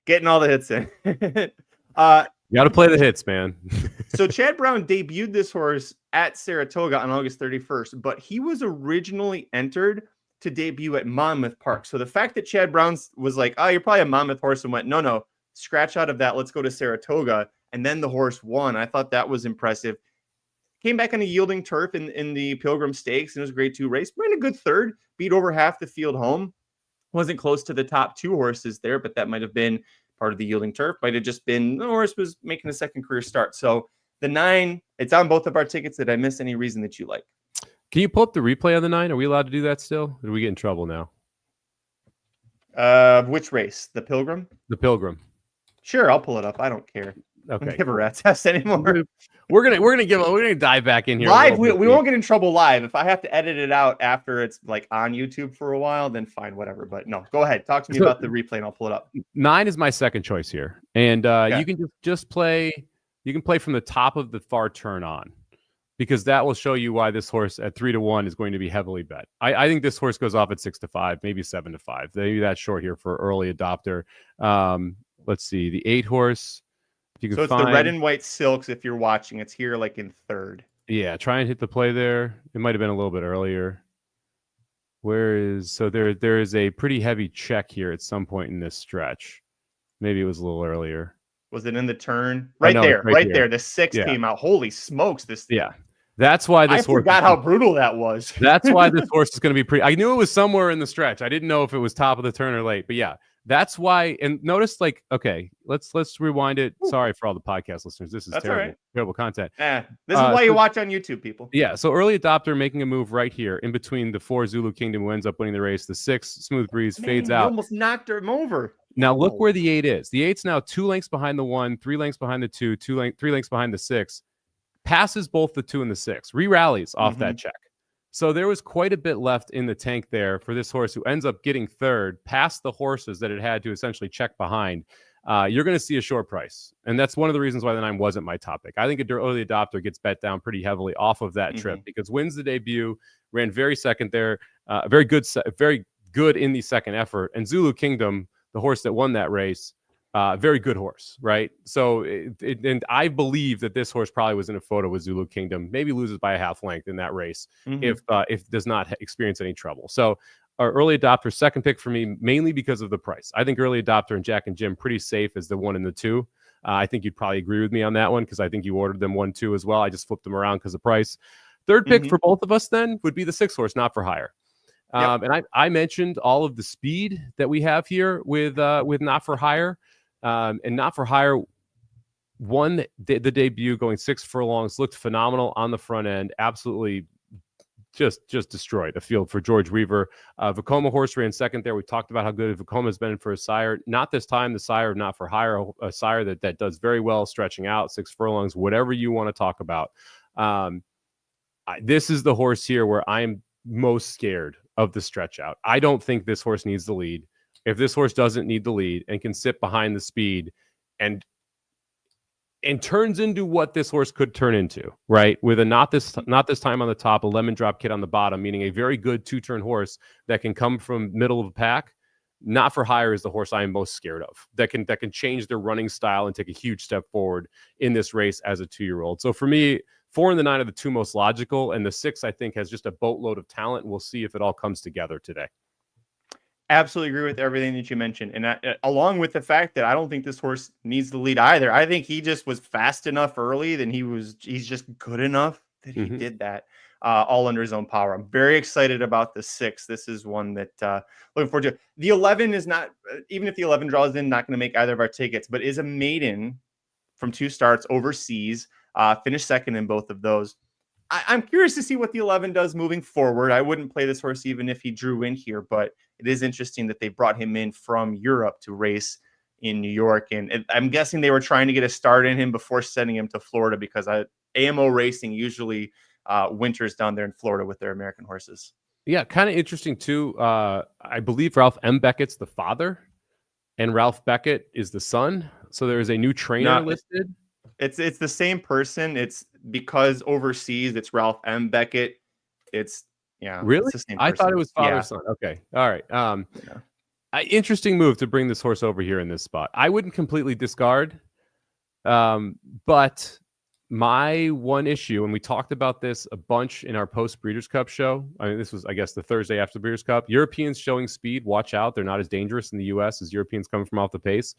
getting all the hits in. You got to play the hits, man. So Chad Brown debuted this horse at Saratoga on August 31st, but he was originally entered to debut at Monmouth Park. So the fact that Chad Brown was like, oh, you're probably a Monmouth horse, and went, no, scratch out of that. Let's go to Saratoga. And then the horse won. I thought that was impressive. Came back on a yielding turf in the Pilgrim Stakes, and it was a grade 2 race. Ran a good third, beat over half the field home. Wasn't close to the top 2 horses there, but that might have been part of the yielding turf. Might have just been the horse was making a second career start. So the 9, it's on both of our tickets. Did I miss any reason that you like? Can you pull up the replay on the 9? Are we allowed to do that still? Or do we get in trouble now? Which race? The Pilgrim? The Pilgrim. Sure, I'll pull it up. I don't care. Okay. I don't give a rat's ass anymore. We're gonna dive back in here live. We won't get in trouble live. If I have to edit it out after it's like on YouTube for a while, then fine, whatever. But no, go ahead. Talk to me about the replay, and I'll pull it up. 9 is my second choice here, and you can just play. You can play from the top of the far turn on, because that will show you why this horse at 3-1 is going to be heavily bet. I think this horse goes off at 6-5, maybe 7-5. Maybe that's short here for early adopter. Let's see, the 8-horse. You can so it's the red and white silks. If you're watching, it's here like in 3rd. Yeah, try and hit the play there. It might have been a little bit earlier. There is a pretty heavy check here at some point in this stretch. Maybe it was a little earlier. Was it in the turn? Right there. The 6 came out. Holy smokes! That's why this horse. I forgot how brutal that was. That's why this horse is going to be pretty. I knew it was somewhere in the stretch. I didn't know if it was top of the turn or late. But yeah, that's why. And notice, okay, let's rewind it. Sorry for all the podcast listeners. This is terrible content. This is why you watch on YouTube, people. Yeah. So early adopter making a move right here in between the 4 Zulu Kingdom, who ends up winning the race. The 6 Smooth Breeze fades out. Almost knocked him over. Now look where the 8 is. The 8's now 2 lengths behind the 1, 3 lengths behind the 2, 3 lengths behind the 6. Passes both the 2 and the 6. Re-rallies off that check. So there was quite a bit left in the tank there for this horse, who ends up getting 3rd, past the horses that it had to essentially check behind. You're going to see a short price. And that's one of the reasons why the 9 wasn't my topic. I think an early adopter gets bet down pretty heavily off of that trip, because wins the debut, ran very second there, very good in the second effort. And Zulu Kingdom, the horse that won that race, Very good horse, right? So, and I believe that this horse probably was in a photo with Zulu Kingdom. Maybe loses by a half length in that race if does not experience any trouble. So, our early adopter, second pick for me, mainly because of the price. I think early adopter and Jack and Jim pretty safe as the 1 and the 2. I think you'd probably agree with me on that one because I think you ordered them 1, 2 as well. I just flipped them around because of price. Third pick for both of us then would be the 6 horse, Not for Hire. And I mentioned all of the speed that we have here with Not for Hire. And Not for Hire won the debut going 6 furlongs, looked phenomenal on the front end, absolutely just destroyed the field for George Weaver. Vekoma horse ran second there. We talked about how good Vekoma has been for a sire. Not this time, the sire of Not for Hire, a sire that does very well stretching out, 6 furlongs, whatever you want to talk about. This is the horse here where I'm most scared of the stretch out. I don't think this horse needs the lead. If this horse doesn't need the lead and can sit behind the speed and turns into what this horse could turn into, right? With a not this time on the top, a lemon drop kit on the bottom, meaning a very good 2-turn horse that can come from middle of the pack. Not for Hire is the horse I am most scared of. That can change their running style and take a huge step forward in this race as a 2-year-old. So for me, 4 and the 9 are the 2 most logical, and the 6 I think has just a boatload of talent. And we'll see if it all comes together today. Absolutely agree with everything that you mentioned. And along with the fact that I don't think this horse needs the lead either. I think he just was fast enough early, then he's just good enough that he did that all under his own power. I'm very excited about the 6. This is one that looking forward to. The 11 is not, even if the 11 draws in, not going to make either of our tickets, but is a maiden from 2 starts overseas, finished second in both of those. I'm curious to see what the 11 does moving forward. I wouldn't play this horse even if he drew in here, but it is interesting that they brought him in from Europe to race in New York. And I'm guessing they were trying to get a start in him before sending him to Florida because AMO Racing usually winters down there in Florida with their American horses. Yeah, kind of interesting too. I believe Ralph M. Beckett's the father and Ralph Beckett is the son. So there is a new trainer listed. It's the same person. It's because overseas it's Ralph M. Beckett. It's really? It's the same person. I thought it was father son. Okay. All right. Interesting move to bring this horse over here in this spot. I wouldn't completely discard. But my one issue, and we talked about this a bunch in our post Breeders' Cup show. I mean, this was, I guess, the Thursday after the Breeders' Cup. Europeans showing speed. Watch out. They're not as dangerous in the U.S. as Europeans coming from off the pace.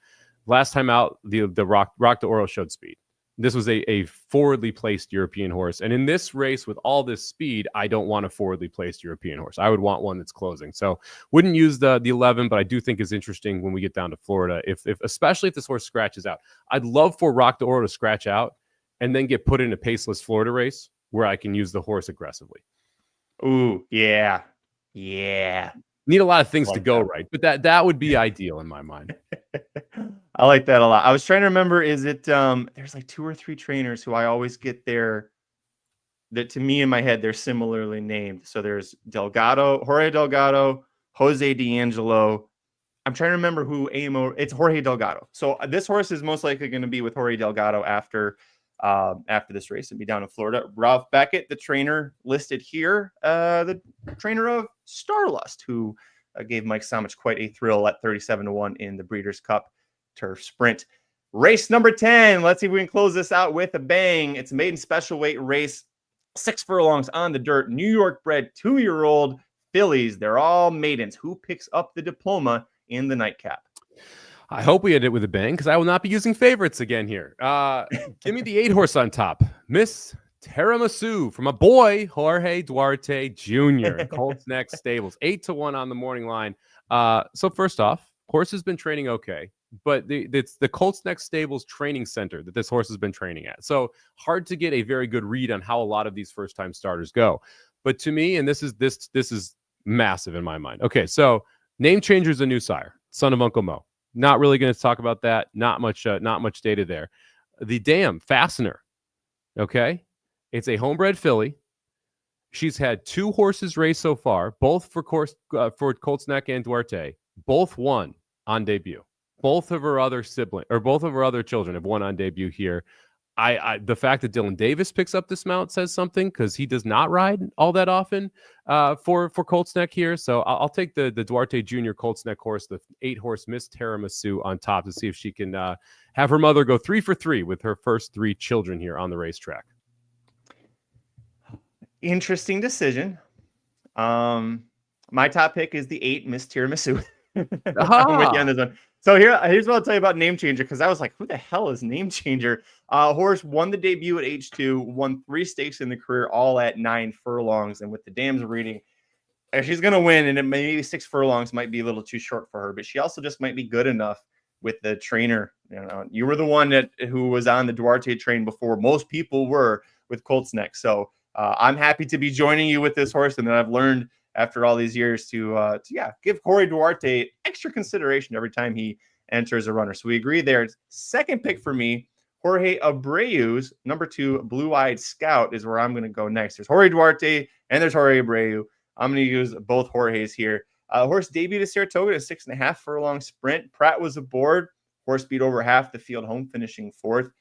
Last time out, the Rock de Oro showed speed. This was a forwardly placed European horse. And in this race with all this speed, I don't want a forwardly placed European horse. I would want one that's closing. So wouldn't use the 11, but I do think is interesting when we get down to Florida. If especially if this horse scratches out. I'd love for Rock de Oro to scratch out and then get put in a paceless Florida race where I can use the horse aggressively. Ooh, yeah. Yeah. Need a lot of things to go right, but that would be ideal in my mind. I like that a lot. I was trying to remember, is it there's like 2 or 3 trainers who I always get that to me in my head, they're similarly named. So there's Jorge Delgado, Jose D'Angelo. I'm trying to remember who it's Jorge Delgado. So this horse is most likely going to be with Jorge Delgado after this race and be down in Florida. Ralph Beckett, the trainer listed here, the trainer of Starlust, who gave Mike Somich quite a thrill at 37-1 in the Breeders' Cup Turf Sprint. Race number 10. Let's see if we can close this out with a bang. It's a maiden special weight race, 6 furlongs on the dirt, New York bred 2-year-old fillies. They're all maidens. Who picks up the diploma in the nightcap? I hope we end it with a bang because I will not be using favorites again here. Give me the 8 horse on top. Miss Tiramisu from a boy, Jorge Duarte Jr. Colts Neck Stables, 8-1 on the morning line. So first off, horse has been training okay, but it's the Colts Neck Stables training center that this horse has been training at. So hard to get a very good read on how a lot of these first time starters go. But to me, and this is massive in my mind. Okay, so name changer is a new sire, son of Uncle Mo. Not really going to talk about that. Not much data there. The Dam Fastener. Okay. It's a homebred filly. She's had 2 horses race so far, both for Colts Neck and Duarte. Both won on debut. Both of her other children have won on debut here. The fact that Dylan Davis picks up this mount says something, because he does not ride all that often for Colts Neck here. So I'll take the Duarte Jr. Colts Neck horse, the 8-horse Miss Tiramisu, on top to see if she can have her mother go 3 for 3 with her first 3 children here on the racetrack. Interesting decision. My top pick is the 8 Miss Tiramisu. I'm with you on this one. So here's what I'll tell you about Name Changer, because I was like, who the hell is Name Changer? Horse won the debut at age 2, won 3 stakes in the career, all at 9 furlongs. And with the dams reading, she's going to win, and it maybe 6 furlongs might be a little too short for her, but she also just might be good enough with the trainer. You were the one who was on the Duarte train before most people were with Colts Neck. So I'm happy to be joining you with this horse, and then I've learned after all these years to give Corey Duarte extra consideration every time he enters a runner. So we agree there. Second pick for me, Jorge Abreu's number 2 Blue Eyed Scout is where I'm going to go next. There's Jorge Duarte and there's Jorge Abreu. I'm going to use both Jorge's here. Horse debuted at Saratoga at 6.5 furlong sprint. Pratt was aboard. Horse beat over half the field, home finishing 4th.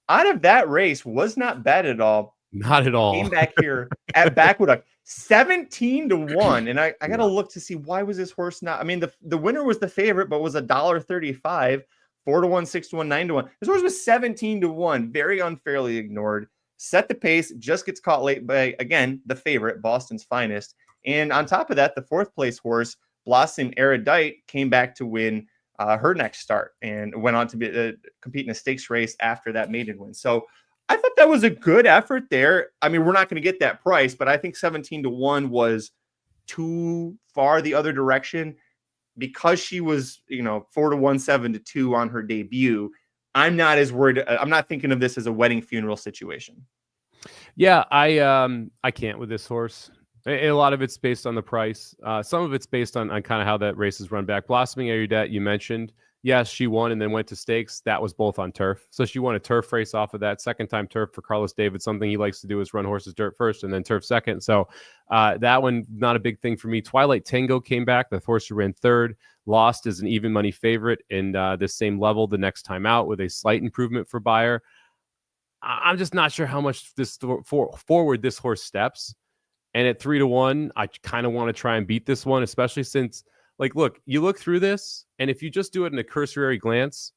Out of that race, was not bad at all. Not at all. Came back here at Aqueduct 17-1, and I got to look to see why was this horse not. I mean, the winner was the favorite, but was $1.35, 4-1, 6-1, 9-1. This horse was 17-1, very unfairly ignored. Set the pace, just gets caught late by, again, the favorite, Boston's Finest. And on top of that, the 4th place horse, Blossom Erudite, came back to win her next start and went on to compete in a stakes race after that maiden win. So I thought that was a good effort there. I mean, we're not going to get that price, but I think 17-1 was too far the other direction because she was, 4-1, 7-2 on her debut. I'm not as worried. I'm not thinking of this as a wedding funeral situation. Yeah, I can't with this horse. A lot of it's based on the price. Some of it's based on kind of how that race is run back. Blossoming Erudite, you mentioned. Yes, she won and then went to stakes. That was both on turf. So she won a turf race off of that. Second time turf for Carlos David. Something he likes to do is run horses dirt first and then turf second. So that one, not a big thing for me. Twilight Tango came back. The horse who ran 3rd, lost as an even money favorite in this same level the next time out with a slight improvement for Beyer. I'm just not sure how much forward this horse steps. And at 3-1, I kind of want to try and beat this one, especially since, look, you look through this, and if you just do it in a cursory glance,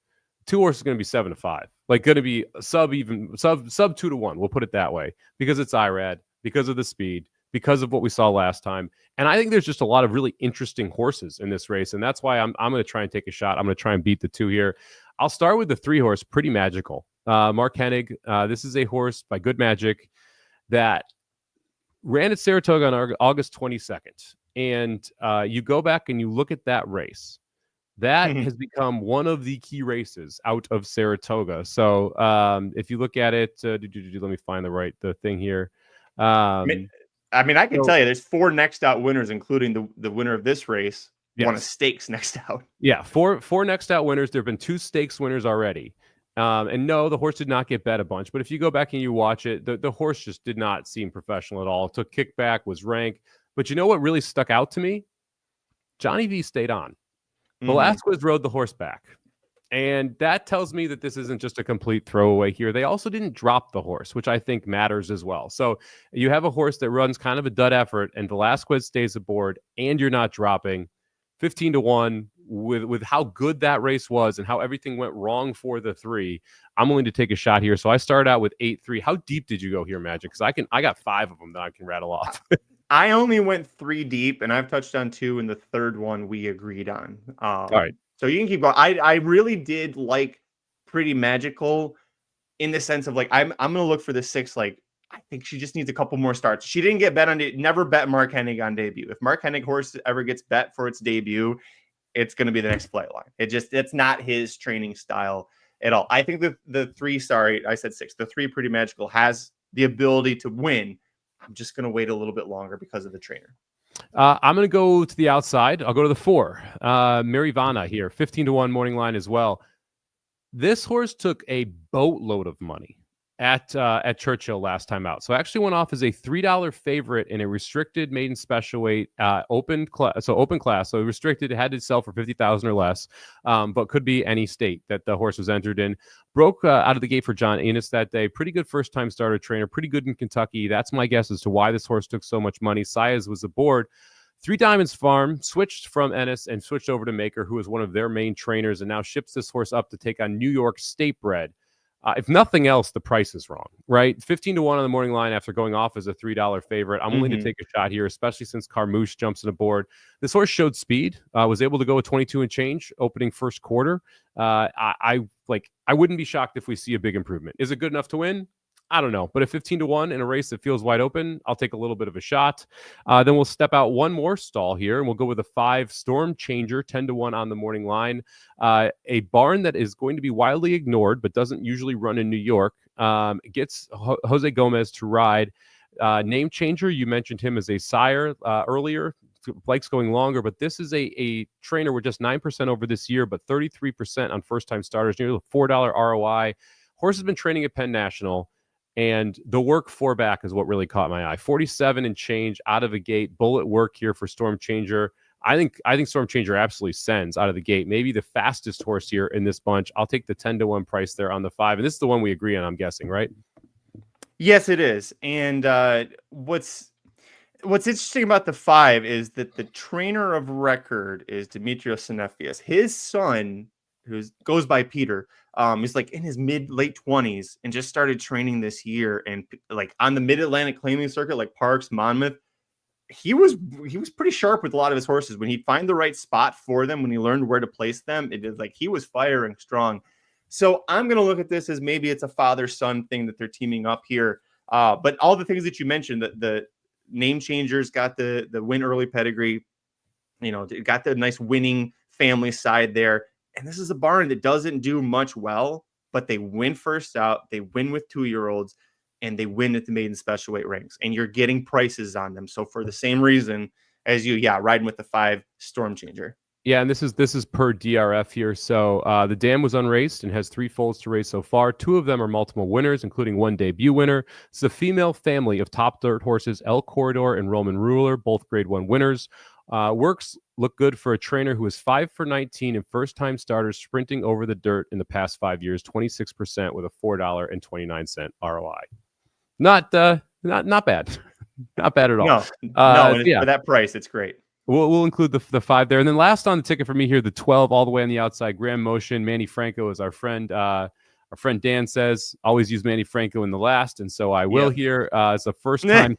2 horses is going to be 7-5. Going to be sub 2-1. We'll put it that way, because it's IRAD, because of the speed, because of what we saw last time. And I think there's just a lot of really interesting horses in this race, and that's why I'm going to try and take a shot. I'm going to try and beat the 2 here. I'll start with the 3 horse, Pretty Magical. Mark Hennig. This is a horse by Good Magic that ran at Saratoga on August 22nd. And you go back and you look at that race. That has become one of the key races out of Saratoga. So if you look at it, let me find the thing here. I can tell you there's 4 next out winners, including the winner of this race, won a stakes next out. Yeah, four next out winners. There have been 2 stakes winners already. And no, the horse did not get bet a bunch. But if you go back and you watch it, the horse just did not seem professional at all. It took kickback, was rank. But you know what really stuck out to me? Johnny V stayed on. Velasquez rode the horse back. And that tells me that this isn't just a complete throwaway here. They also didn't drop the horse, which I think matters as well. So you have a horse that runs kind of a dud effort, and Velasquez stays aboard, and you're not dropping. 15-1 with how good that race was and how everything went wrong for the 3. I'm willing to take a shot here. So I started out with 8-3. How deep did you go here, Magic? Because I got 5 of them that I can rattle off. I only went 3 deep, and I've touched on 2, and the third one we agreed on. All right. So you can keep going. I really did like Pretty Magical in the sense of I'm going to look for the 6. I think she just needs a couple more starts. She didn't get bet on it. Never bet Mark Hennig on debut. If Mark Hennig horse ever gets bet for its debut, it's going to be the next flight line. It's not his training style at all. I think the 3, I said 6. The 3 Pretty Magical has the ability to win. I'm just going to wait a little bit longer because of the trainer. I'm going to go to the outside. I'll go to the 4. Marivana here, 15-1 morning line as well. This horse took a boatload of money at Churchill last time out. So actually went off as a $3 favorite in a restricted maiden special weight open class. So restricted, it had to sell for 50,000 or less, but could be any state that the horse was entered in. Broke out of the gate for John Enos that day. Pretty good first time starter trainer, pretty good in Kentucky. That's my guess as to why this horse took so much money. Saez was aboard. Three Diamonds Farm switched from Ennis and switched over to Maker, who was one of their main trainers, and now ships this horse up to take on New York State bred. If nothing else, the price is wrong, right? 15-1 on the morning line after going off as a $3 favorite. I'm willing to take a shot here, especially since Carmouche jumps in aboard. This horse showed speed, was able to go with 22 and change opening first quarter. I wouldn't be shocked if we see a big improvement. Is it good enough to win? I don't know, but at 15-1 in a race that feels wide open, I'll take a little bit of a shot. Then we'll step out one more stall here, and we'll go with a 5 Storm Changer, 10-1 on the morning line. A barn that is going to be widely ignored, but doesn't usually run in New York. Gets Jose Gomez to ride. Name Changer, you mentioned him as a sire earlier. Blake's going longer, but this is a trainer with just 9% over this year, but 33% on first-time starters, nearly $4 ROI. Horse has been training at Penn National. And the work 4 back is what really caught my eye. 47 and change out of the gate. Bullet work here for Storm Changer. I think Storm Changer absolutely sends out of the gate. Maybe the fastest horse here in this bunch. I'll take the 10-1 price there on the 5. And this is the one we agree on, I'm guessing, right? Yes, it is. And what's interesting about the 5 is that the trainer of record is Demetrios Sinefias. His son, who goes by Peter, is like in his late 20s and just started training this year. And like on the Mid-Atlantic claiming circuit, like Parks, Monmouth, he was pretty sharp with a lot of his horses. When he'd find the right spot for them, when he learned where to place them, it is like he was firing strong. So I'm going to look at this as maybe it's a father-son thing that they're teaming up here. But all the things that you mentioned, the Name Changers got the win early pedigree, got the nice winning family side there. And this is a barn that doesn't do much well, but they win first out. They win with 2-year-olds, and they win at the maiden special weight ranks. And you're getting prices on them. So for the same reason as you, riding with the 5 Storm Changer. Yeah, and this is per DRF here. So the dam was unraced and has 3 foals to race so far. 2 of them are multiple winners, including 1 debut winner. It's a female family of top dirt horses, El Corridor and Roman Ruler, both grade 1 winners. Works look good for a trainer who is 5 for 19 in first-time starters sprinting over the dirt in the past 5 years, 26% with a $4.29 ROI. Not bad. Not bad at all. For that price, it's great. We'll include the 5 there. And then last on the ticket for me here, the 12 all the way on the outside, Grand Motion. Manny Franco is our friend. Our friend Dan says, always use Manny Franco in the last, and so I will here. It's a first-time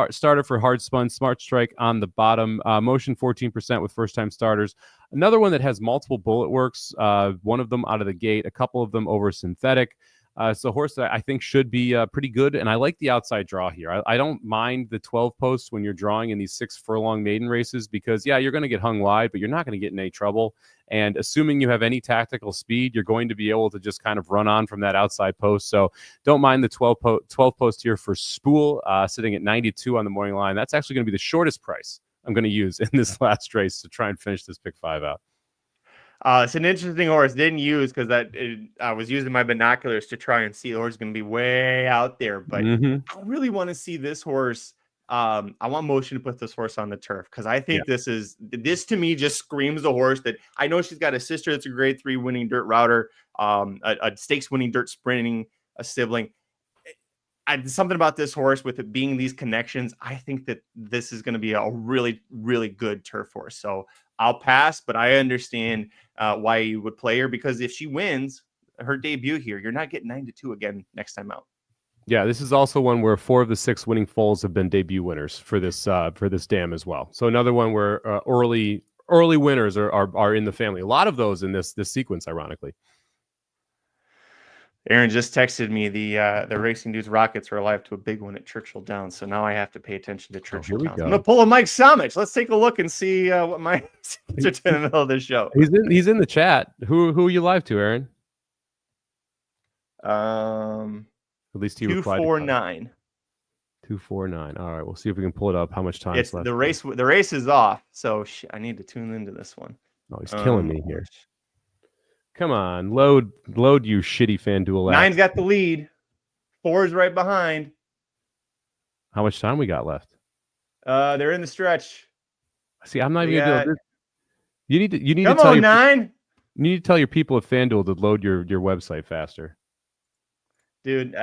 starter for Hard Spun, Smart Strike on the bottom. Motion 14% with first-time starters. Another one that has multiple bullet works, one of them out of the gate, a couple of them over synthetic. It's a horse that I think should be pretty good, and I like the outside draw here. I don't mind the 12 posts when you're drawing in these 6 furlong maiden races because, you're going to get hung wide, but you're not going to get in any trouble. And assuming you have any tactical speed, you're going to be able to just kind of run on from that outside post. So don't mind the 12 post here for Spool, sitting at 92 on the morning line. That's actually going to be the shortest price I'm going to use in this last race to try and finish this pick 5 out. It's an interesting horse. Didn't use because I was using my binoculars to try and see the horse going to be way out there. But I really want to see this horse. I want Motion to put this horse on the turf because I think this to me just screams the horse that I know she's got a sister that's a grade 3 winning dirt router, a stakes winning dirt sprinting, a sibling. Something about this horse with it being these connections. I think that this is going to be a really, really good turf horse. So I'll pass, but I understand why you would play her because if she wins her debut here, you're not getting 9-2 again next time out. Yeah, this is also one where 4 of the 6 winning foals have been debut winners for this dam as well. So another one where early winners are in the family. A lot of those in this sequence, ironically. Aaron just texted me the Racing Dudes Rockets are alive to a big one at Churchill Downs. So now I have to pay attention to Churchill Downs. I'm gonna pull a Mike Somich. Let's take a look and see what my are in the middle of this show. He's in the chat. Who are you live to, Aaron? At least he replied. 249. 249. All right, we'll see if we can pull it up. How much time is left? The race is off, so I need to tune into this one. Oh, he's killing me here. Come on, load you shitty FanDuel app. 9's got the lead. 4's right behind. How much time we got left? They're in the stretch. See, I'm not even gonna do this. You need to Come tell on, your 9. You need to tell your people at FanDuel to load your website faster. Dude,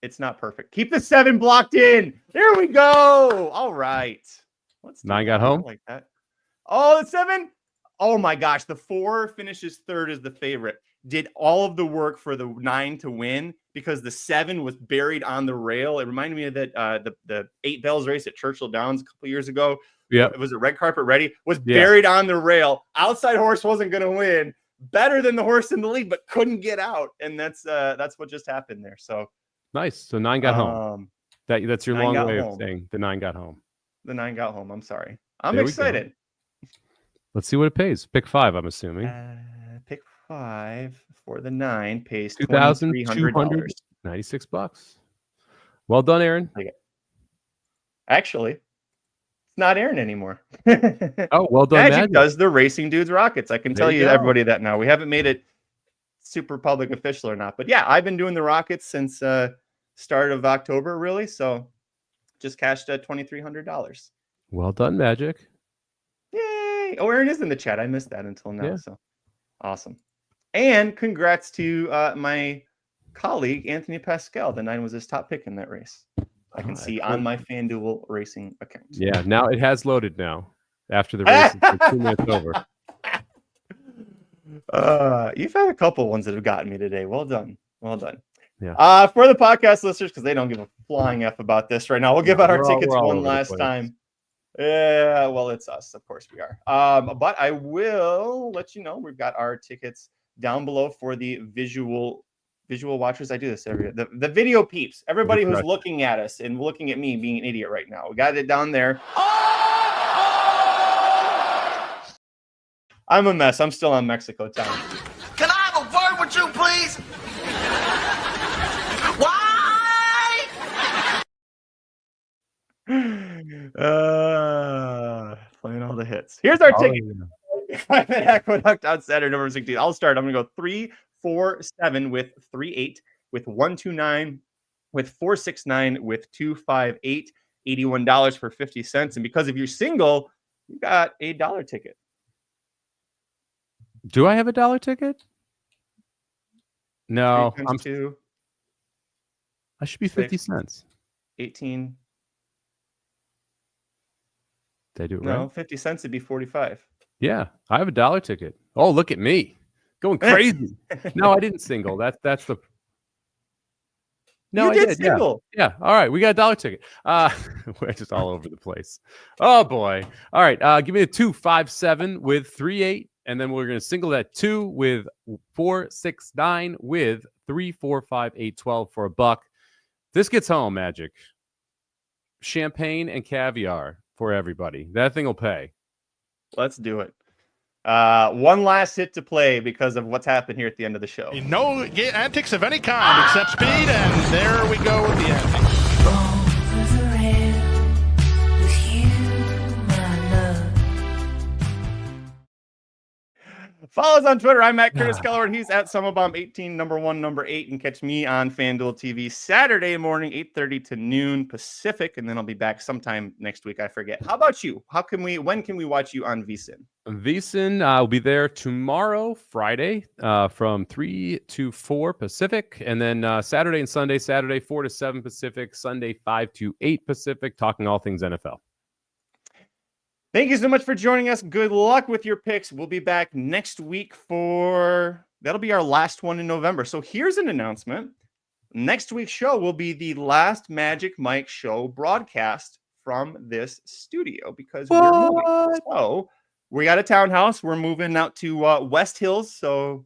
it's not perfect. Keep the 7 blocked in. There we go. All right. Let's 9 got home. Like that. Oh, the 7. Oh my gosh. The 4 finishes third as the favorite. Did all of the work for the 9 to win because the 7 was buried on the rail. It reminded me of that the 8 Bells race at Churchill Downs a couple years ago. Yeah, it was a red carpet ready. Was buried on the rail. Outside horse wasn't going to win. Better than the horse in the lead, but couldn't get out, and that's what just happened there. So nice. So 9 got home. That's your long way of saying the 9 got home. The 9 got home. I'm sorry. I'm excited. Let's see what it pays. Pick 5. I'm assuming. Pick 5 for the 9 pays $2,296. Well done, Aaron. Okay. Actually, it's not Aaron anymore. Oh, well done. Magic does the Racing Dudes Rockets. I can tell you everybody that now. We haven't made it super public official or not, but yeah, I've been doing the Rockets since start of October, really. So just cashed at $2,300. Well done, Magic. Yay! Oh, Aaron is in the chat. I missed that until now. Yeah. So awesome. And congrats to my colleague, Anthony Pascal. The 9 was his top pick in that race. I can see on my FanDuel Racing account. Yeah, now it has loaded now after the race is like 2 minutes over. You've had a couple ones that have gotten me today. Well done. Well done. Yeah. For the podcast listeners, because they don't give a flying F about this right now, we'll give out our tickets one last time. Yeah, well, it's us. Of course we are. But I will let you know we've got our tickets down below for the visual watchers. I do this the video peeps, everybody who's looking at us and looking at me being an idiot right now. We got it down there. I'm a mess. I'm still on Mexico time. Can I have a word with you, please? Why? Playing all the hits. Here's our ticket. I'm at Aqueduct on Saturday, November 16th. I'll start. I'm going to go 3, 4, 7 with 3, 8 with 1, 2, 9 with 4, 6, 9 with 2, 5, 8, $81 for 50 cents. And because if you're single, you got a $1 ticket. Do I have a $1 ticket? No, I'm 2. I should be 50 cents. 18. Did I do it right? No, 50 cents would be 45. Yeah, I have a $1 ticket. Oh, look at me. Going crazy. No, I didn't single. That's the No, you did single. Yeah. All right. We got a $1 ticket. We're just all over the place. Oh boy. All right. Give me a 2, 5, 7 with 3, 8. And then we're going to single that 2 with 4, 6, 9 with 3, 4, 5, 8, 12 for $1. This gets home, Magic. Champagne and caviar for everybody. That thing will pay. Let's do it. One last hit to play because of what's happened here at the end of the show. No antics of any kind except speed, and there we go with the antics. Follow us on Twitter. I'm at Curtis Kalleward. He's at Somobomb 18, number 1, number 8. And catch me on FanDuel TV Saturday morning, 8:30 to noon Pacific. And then I'll be back sometime next week. I forget. How about you? When can we watch you on VSiN? VSiN will be there tomorrow, Friday, from 3 to 4 Pacific. And then Saturday and Sunday, Saturday 4 to 7 Pacific, Sunday 5 to 8 Pacific, talking all things NFL. Thank you so much for joining us. Good luck with your picks. We'll be back next week that'll be our last one in November. So here's an announcement. Next week's show will be the last Magic Mike show broadcast from this studio because we're moving. So we got a townhouse. We're moving out to West Hills. So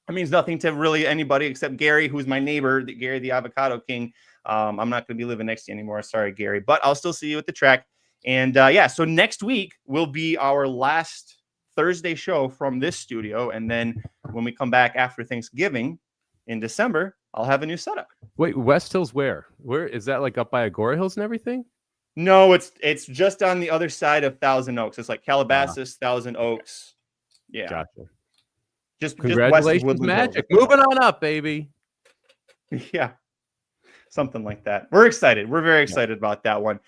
that means nothing to really anybody except Gary, who's my neighbor, Gary, the Avocado King. I'm not going to be living next to you anymore. Sorry, Gary, but I'll still see you at the track. And so next week will be our last Thursday show from this studio. And then when we come back after Thanksgiving in December, I'll have a new setup. Wait, West Hills where? Where is that, like up by Agora Hills and everything? No, it's just on the other side of Thousand Oaks. It's like Calabasas, Thousand Oaks. Yeah. Gotcha. Just congratulations, west of Magic. Moving on up, baby. Yeah. something like that. We're excited. We're very excited about that one.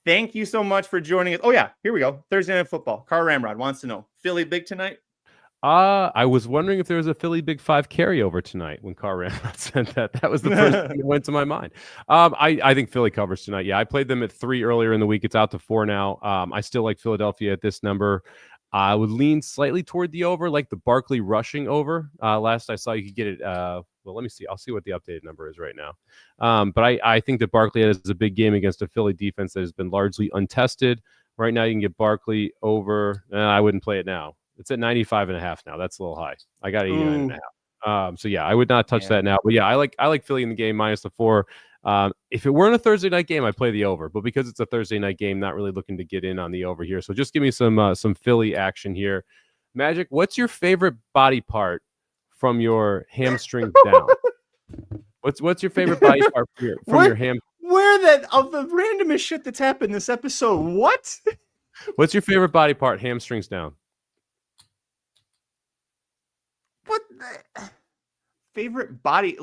Thank you so much for joining us. Oh yeah, here we go. Thursday Night Football. Carl Ramrod wants to know, Philly big tonight? I was wondering if there was a Philly Big Five carryover tonight when Carl Ramrod sent that. That was the first thing that went to my mind. I think Philly covers tonight. Yeah, I played them at 3 earlier in the week. It's out to 4 now. I still like Philadelphia at this number. I would lean slightly toward the over, like the Barkley rushing over. Last I saw, you could get it. Well, let me see. I'll see what the updated number is right now. But I think that Barkley has a big game against a Philly defense that has been largely untested. Right now, you can get Barkley over. I wouldn't play it now. It's at 95.5 now. That's a little high. I got 89.5. So yeah, I would not touch that now. But yeah, I like Philly in the game minus the 4. If it weren't a Thursday night game, I'd play the over. But because it's a Thursday night game, not really looking to get in on the over here. So just give me some Philly action here. Magic, what's your favorite body part from your hamstring down? What's your favorite body part from your ham? Where of the randomest shit that's happened this episode? What? What's your favorite body part hamstrings down? What favorite body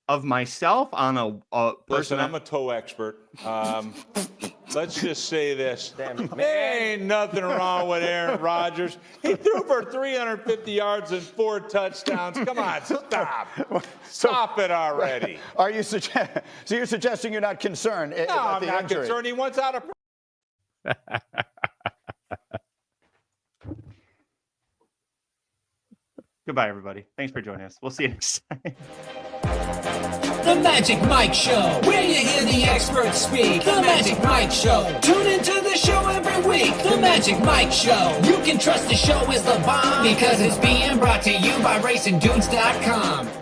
of myself on a person? Listen, I'm a toe expert. Let's just say this. There ain't nothing wrong with Aaron Rodgers. He threw for 350 yards and 4 touchdowns. Come on, stop. Stop it already. Are you so you're suggesting you're not concerned? No, I'm not concerned. He wants out of. Goodbye, everybody. Thanks for joining us. We'll see you next time. The Magic Mike Show, where you hear the experts speak. The Magic Mike Show. Tune into the show every week. The Magic Mike Show. You can trust the show is the bomb because it's being brought to you by RacingDudes.com.